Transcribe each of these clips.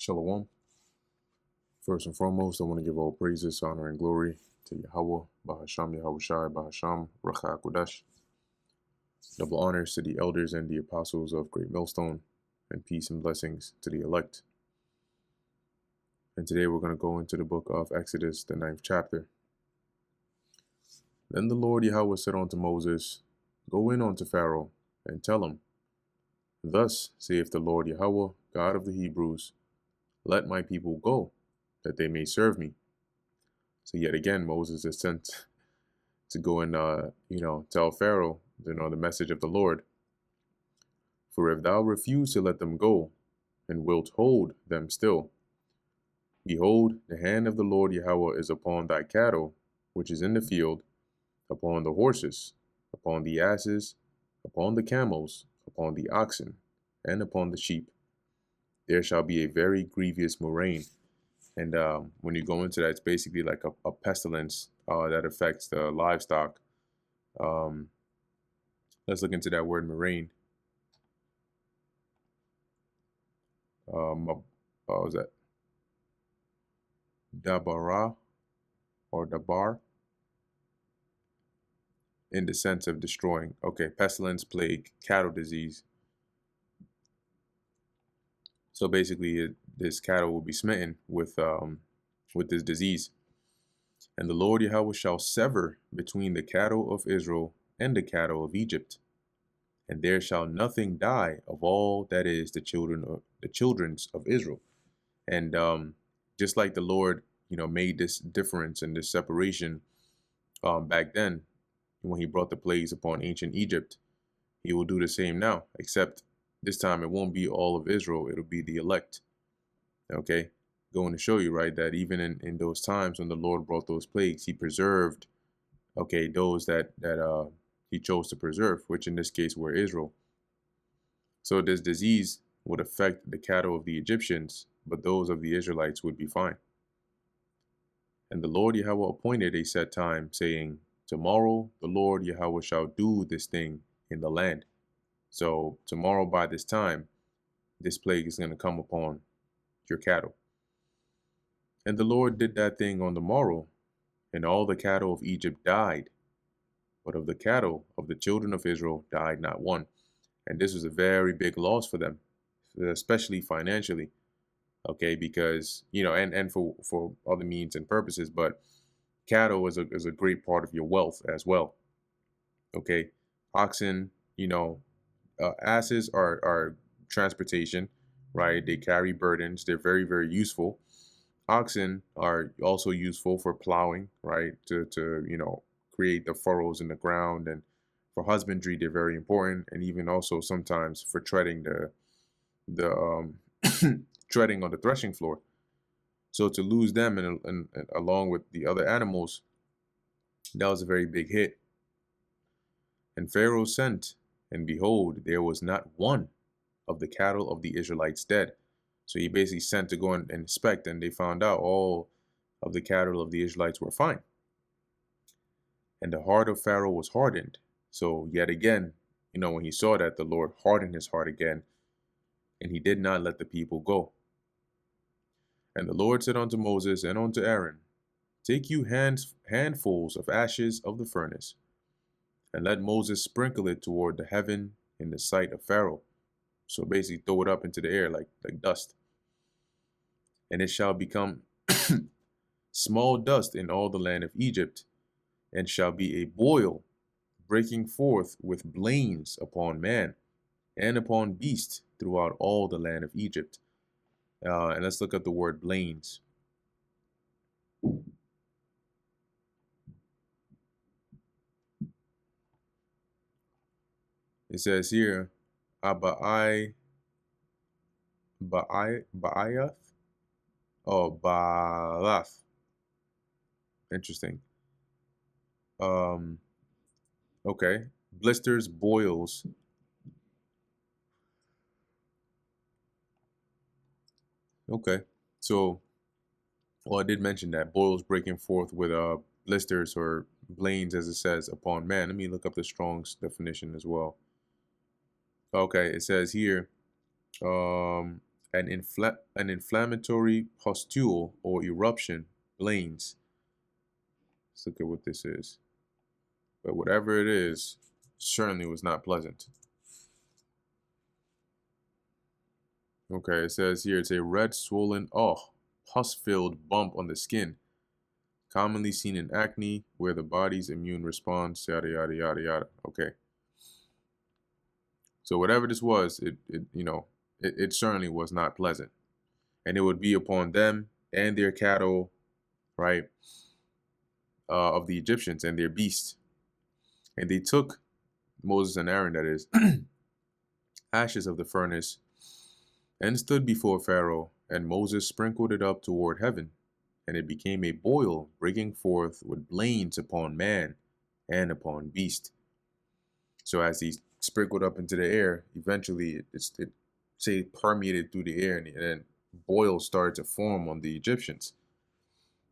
Shalom. First and foremost, I want to give all praises, honor, and glory to Yahweh, Bahasham Yahushai, Bahasham Racha Kodash. Double honors to the elders and the apostles of Great Millstone, and peace and blessings to the elect. And today we're going to go into the book of Exodus, the 9th chapter. Then the Lord Yahweh said unto Moses, Go in unto Pharaoh, and tell him, Thus saith the Lord Yahweh, God of the Hebrews, Let my people go, that they may serve me. So yet again, Moses is sent to go and, tell Pharaoh, the message of the Lord. For if thou refuse to let them go, and wilt hold them still, behold, the hand of the Lord Yahweh is upon thy cattle, which is in the field, upon the horses, upon the asses, upon the camels, upon the oxen, and upon the sheep. There shall be a very grievous murrain. And when you go into that, it's basically like a pestilence that affects the livestock. Let's look into that word murrain. What was that? Dabara or dabar, in the sense of destroying. Okay, pestilence, plague, cattle disease. So basically, this cattle will be smitten with this disease. And the Lord Yahweh shall sever between the cattle of Israel and the cattle of Egypt, and there shall nothing die of all that is the children's of Israel. And just like the Lord, made this difference and this separation back then when he brought the plagues upon ancient Egypt, he will do the same now, except this time it won't be all of Israel, it'll be the elect. Okay, going to show you, right, that even in those times when the Lord brought those plagues, he preserved, those that he chose to preserve, which in this case were Israel. So this disease would affect the cattle of the Egyptians, but those of the Israelites would be fine. And the Lord Yahweh appointed a set time, saying, Tomorrow the Lord Yahweh shall do this thing in the land. So tomorrow by this time, this plague is going to come upon your cattle. And the Lord did that thing on the morrow, and all the cattle of Egypt died. But of the cattle of the children of Israel died not one. And this was a very big loss for them, especially financially. Okay, because, and for other means and purposes, but cattle is a great part of your wealth as well. Okay, oxen, asses are transportation, right? They carry burdens. They're very, very useful. Oxen are also useful for plowing, right? To create the furrows in the ground, and for husbandry, they're very important, and even also sometimes for treading the treading on the threshing floor. So to lose them and along with the other animals, that was a very big hit. And Pharaoh sent, and behold, there was not one of the cattle of the Israelites dead. So he basically sent to go and inspect, and they found out all of the cattle of the Israelites were fine. And the heart of Pharaoh was hardened. So yet again, when he saw that, the Lord hardened his heart again, and he did not let the people go. And the Lord said unto Moses and unto Aaron, Take you handfuls of ashes of the furnace, and let Moses sprinkle it toward the heaven in the sight of Pharaoh. So basically throw it up into the air like dust. And it shall become small dust in all the land of Egypt, and shall be a boil breaking forth with blains upon man and upon beast throughout all the land of Egypt. And let's look at the word blains. It says here, Baayath, oh, Baalath. Interesting. Okay. Blisters, boils. Okay. So, well, I did mention that boils breaking forth with blisters or blains, as it says, upon man. Let me look up the Strong's definition as well. Okay, it says here, an inflammatory pustule or eruption, blains. Let's look at what this is. But whatever it is, certainly was not pleasant. Okay, it says here it's a red, swollen, pus-filled bump on the skin, commonly seen in acne, where the body's immune response, yada, yada, yada, yada. Okay. So whatever this was, it certainly was not pleasant. And it would be upon them and their cattle, right, of the Egyptians and their beasts. And they took, Moses and Aaron, that is, ashes of the furnace and stood before Pharaoh, and Moses sprinkled it up toward heaven, and it became a boil, breaking forth with blains upon man and upon beast. So as he sprinkled up into the air, eventually it permeated through the air, and then boils started to form on the Egyptians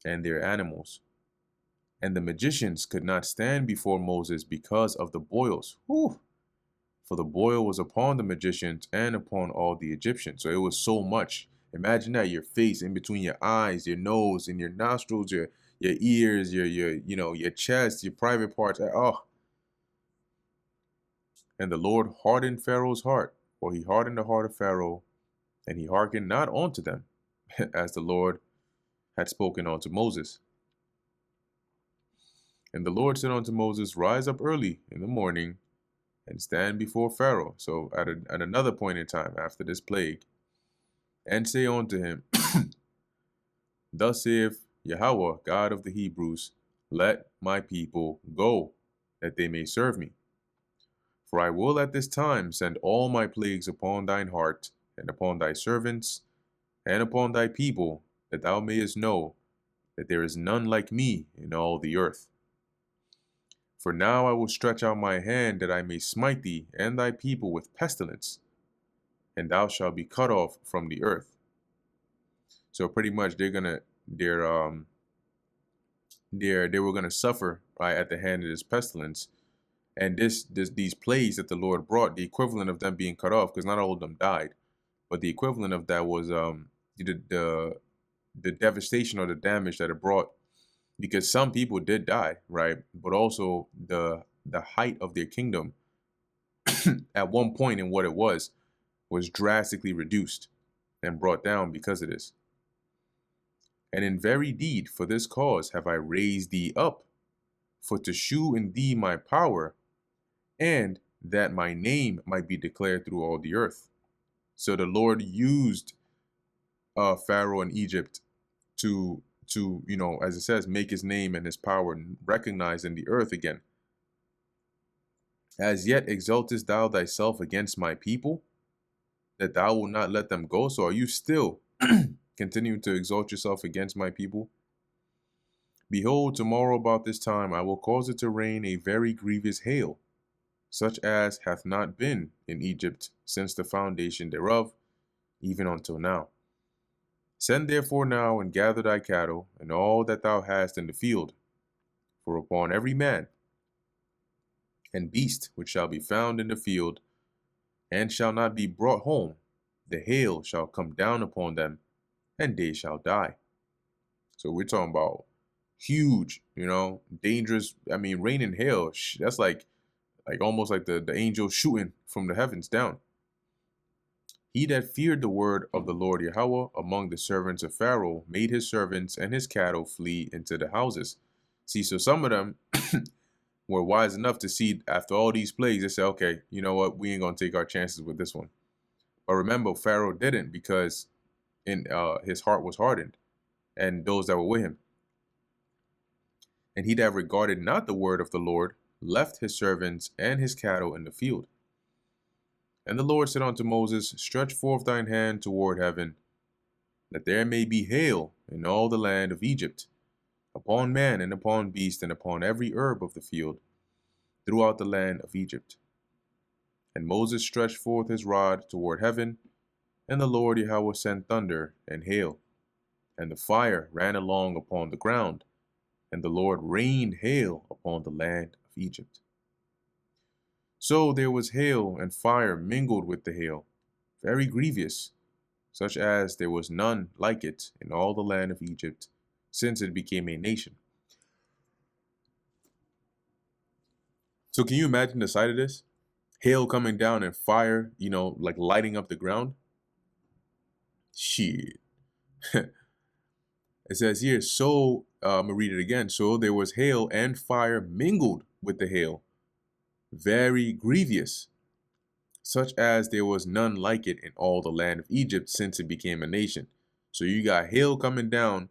and their animals. And the magicians could not stand before Moses because of the boils. Whew. For the boil was upon the magicians and upon all the Egyptians. So it was so much. Imagine that, your face, in between your eyes, your nose, and your nostrils, your ears, your chest, your private parts. Oh. And the Lord hardened Pharaoh's heart, for he hardened the heart of Pharaoh, and he hearkened not unto them, as the Lord had spoken unto Moses. And the Lord said unto Moses, Rise up early in the morning, and stand before Pharaoh. So at another point in time after this plague, and say unto him, Thus saith Yahweh, God of the Hebrews, Let my people go, that they may serve me. For I will at this time send all my plagues upon thine heart, and upon thy servants, and upon thy people, that thou mayest know that there is none like me in all the earth. For now I will stretch out my hand, that I may smite thee and thy people with pestilence, and thou shalt be cut off from the earth. So pretty much they were gonna suffer, right, at the hand of this pestilence, and these plagues that the Lord brought, the equivalent of them being cut off, because not all of them died, but the equivalent of that was the devastation or the damage that it brought, because some people did die, right? But also the height of their kingdom at one point in what it was drastically reduced and brought down because of this. And in very deed, for this cause have I raised thee up, for to shew in thee my power, and that my name might be declared through all the earth. So the Lord used Pharaoh in Egypt to as it says, make his name and his power recognized in the earth again. As yet exaltest thou thyself against my people, that thou wilt not let them go? So are you still continuing to exalt yourself against my people? Behold, tomorrow about this time I will cause it to rain a very grievous hail, such as hath not been in Egypt since the foundation thereof, even until now. Send therefore now and gather thy cattle and all that thou hast in the field, for upon every man and beast which shall be found in the field, and shall not be brought home, the hail shall come down upon them, and they shall die. So we're talking about huge, dangerous. I mean, rain and hail, that's like almost like the angel shooting from the heavens down. He that feared the word of the Lord Yahweh among the servants of Pharaoh made his servants and his cattle flee into the houses. See, so some of them were wise enough to see after all these plagues, they said, okay, you know what, we ain't going to take our chances with this one. But remember, Pharaoh didn't, because his heart was hardened, and those that were with him. And he that regarded not the word of the Lord left his servants and his cattle in the field. And the Lord said unto Moses, Stretch forth thine hand toward heaven, that there may be hail in all the land of Egypt, upon man and upon beast and upon every herb of the field, throughout the land of Egypt. And Moses stretched forth his rod toward heaven, and the Lord Yahweh sent thunder and hail, and the fire ran along upon the ground, and the Lord rained hail upon the land of Egypt. So there was hail and fire mingled with the hail, very grievous, such as there was none like it in all the land of Egypt, since it became a nation. So can you imagine the sight of this? Hail coming down and fire, like lighting up the ground? Shit. It says here, so, I'm going to read it again. So there was hail and fire mingled with the hail, very grievous, such as there was none like it in all the land of Egypt since it became a nation. So you got hail coming down,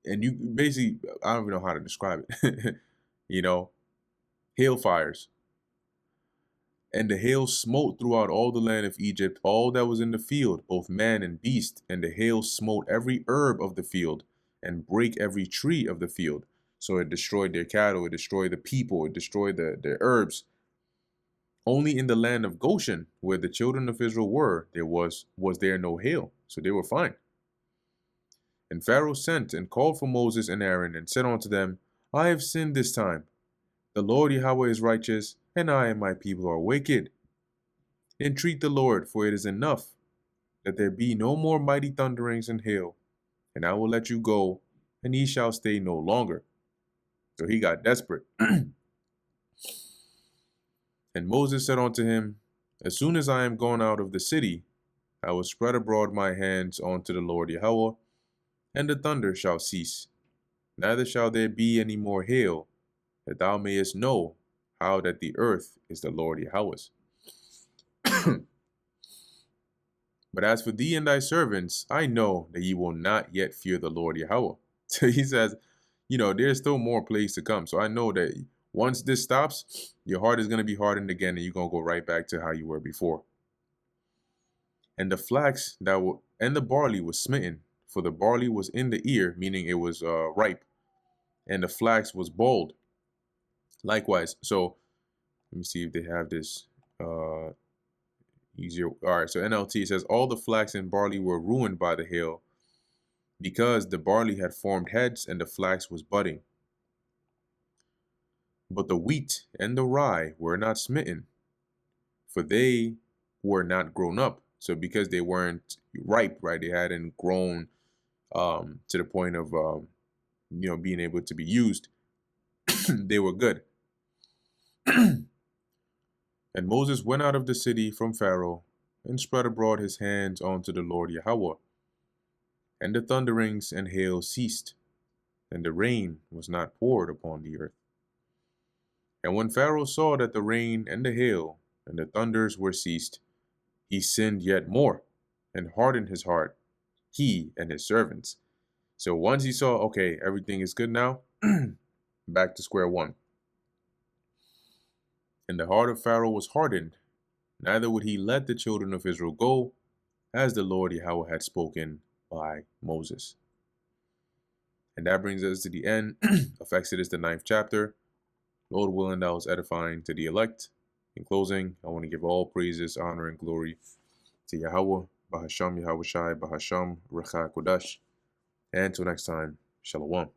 and you basically, I don't even know how to describe it, hail fires. And the hail smote throughout all the land of Egypt, all that was in the field, both man and beast. And the hail smote every herb of the field, and brake every tree of the field. So it destroyed their cattle, it destroyed the people, it destroyed the herbs. Only in the land of Goshen, where the children of Israel were, there was there no hail. So they were fine. And Pharaoh sent and called for Moses and Aaron, and said unto them, I have sinned this time. The Lord Yahweh is righteous, and I and my people are wicked. Entreat the Lord, for it is enough that there be no more mighty thunderings and hail, and I will let you go, and ye shall stay no longer. So he got desperate. And Moses said unto him, As soon as I am gone out of the city, I will spread abroad my hands unto the Lord Yahweh, and the thunder shall cease. Neither shall there be any more hail, that thou mayest know how that the earth is the Lord Yahweh's. But as for thee and thy servants, I know that ye will not yet fear the Lord Yahweh. So he says, there's still more plagues to come. So I know that once this stops, your heart is going to be hardened again, and you're going to go right back to how you were before. And the flax and the barley was smitten, for the barley was in the ear, meaning it was ripe, and the flax was bold. Likewise, so let me see if they have this easier. All right, so NLT says, all the flax and barley were ruined by the hail, because the barley had formed heads and the flax was budding. But the wheat and the rye were not smitten, for they were not grown up. So because they weren't ripe, right, they hadn't grown to the point of being able to be used, they were good. And Moses went out of the city from Pharaoh, and spread abroad his hands unto the Lord Yahweh. And the thunderings and hail ceased, and the rain was not poured upon the earth. And when Pharaoh saw that the rain and the hail and the thunders were ceased, he sinned yet more, and hardened his heart, he and his servants. So once he saw, okay, everything is good now, back to square one. And the heart of Pharaoh was hardened, neither would he let the children of Israel go, as the Lord Yahweh had spoken by Moses. And that brings us to the end of Exodus, the 9th chapter. Lord willing, that was edifying to the elect. In closing, I want to give all praises, honor, and glory to Yahweh, Bahasham Yahweh Shai, Bahasham Recha Kodash. And until next time, Shalom.